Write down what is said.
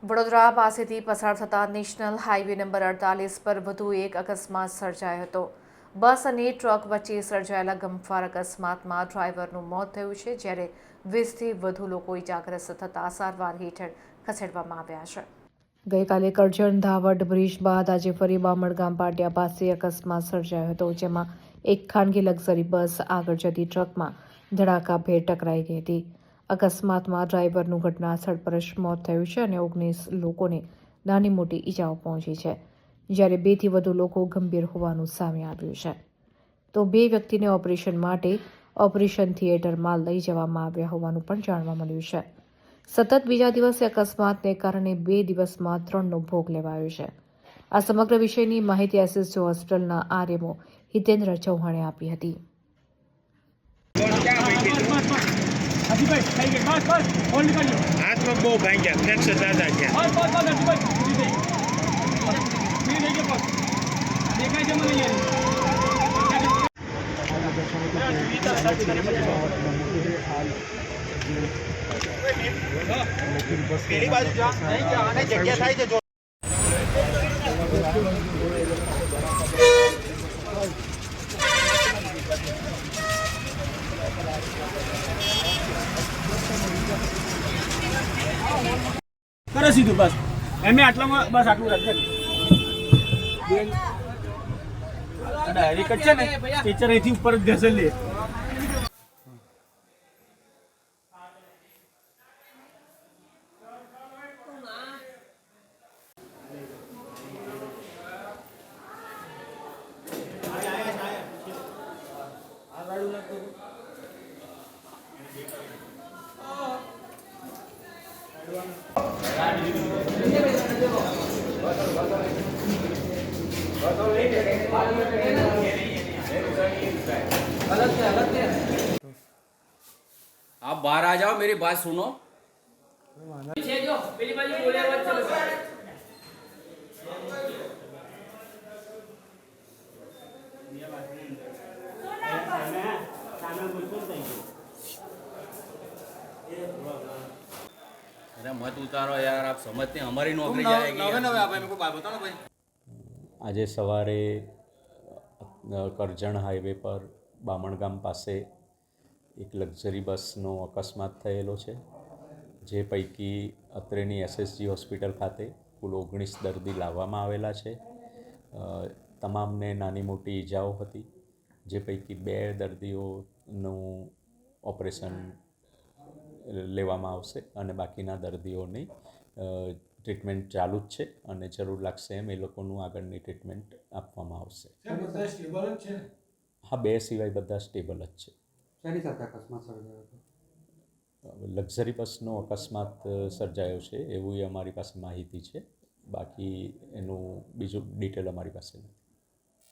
વડોદરા પાસેથી પસાર થતા નેશનલ હાઈવે નંબર 48 પર વધુ એક અકસ્માત સર્જાયો હતો. બસ અને ટ્રક વચ્ચે સર્જાયેલા ગમખ્વાર અકસ્માતમાં ડ્રાઈવરનું મોત થયું છે, જ્યારે 20થી વધુ લોકો ઇજાગ્રસ્ત થતા સારવાર હેઠળ ખસેડવામાં આવ્યા છે. ગઈકાલે કરજણ ધાવડ બ્રિજ બાદ આજે ફરી બામણગામ પાટિયા પાસે અકસ્માત સર્જાયો હતો, જેમાં એક ખાનગી લક્ઝરી બસ આગળ જતી ટ્રકમાં ધડાકાભેર ટકરાઈ ગઈ હતી. અકસ્માતમાં ડ્રાઈવરનું ઘટનાસ્થળ પર જ મોત થયું છે અને 19 લોકોને નાની મોટી ઈજાઓ પહોંચી છે, જ્યારે 2થી વધુ લોકો ગંભીર હોવાનું સામે આવ્યું છે. તો 2 વ્યક્તિને ઓપરેશન માટે ઓપરેશન થિયેટરમાં લઈ જવામાં આવ્યા હોવાનું પણ જાણવા મળ્યું છે. સતત બીજા દિવસે અકસ્માતને કારણે 2 દિવસમાં 3નો ભોગ લેવાયો છે. આ સમગ્ર વિષયની માહિતી એસએસજી હોસ્પિટલના આરએમઓ હિતેન્દ્ર ચૌહાણે આપી હતી. હાજીભાઈ થઈ ગઈ બસ હોલ્ડ કરજો. હાથમાં બહુ ભાંગ્યા ફ્રેક્ચર દાદા છે. બસ હાજીભાઈ થઈ ગઈ બસ દેખાય છે મને પેલી બાજુ જા આને જગ્યા થાય છે. કરો સીધું બસ એમે આટલામાં બસ આટલું રાખે ડાયરેક્ટ છે ને ટીચર અહીંથી ઉપર જ ઘસે લે. आप बाहर आ जाओ, मेरी बात सुनो. अरे मत उतारो यार, आप समझते हैं हमारी नौकरी जाएगी. આજે સવારે કરજણ હાઈવે પર બામણગામ પાસે એક લક્ઝરી બસનો અકસ્માત થયેલો છે, જે પૈકી અત્રેની એસએસજી હોસ્પિટલ ખાતે કુલ 19 દર્દી લાવવામાં આવેલા છે. તમામને નાની મોટી ઈજાઓ હતી, જે પૈકી 2 દર્દીઓનું ઓપરેશન લેવામાં આવશે અને બાકીના દર્દીઓની ટ્રીટમેન્ટ ચાલુ જ છે અને જરૂર લાગશે એમ એ લોકોનું આગળની ટ્રીટમેન્ટ આપવામાં આવશે. હા, 2 સિવાય બધા સ્ટેબલ જ છે. શેની સાથે અકસ્માત સર્જાયો હતો? લક્ઝરી બસનો અકસ્માત સર્જાયો છે એવું અમારી પાસે માહિતી છે. બાકી એનું બીજું ડિટેલ અમારી પાસે નથી.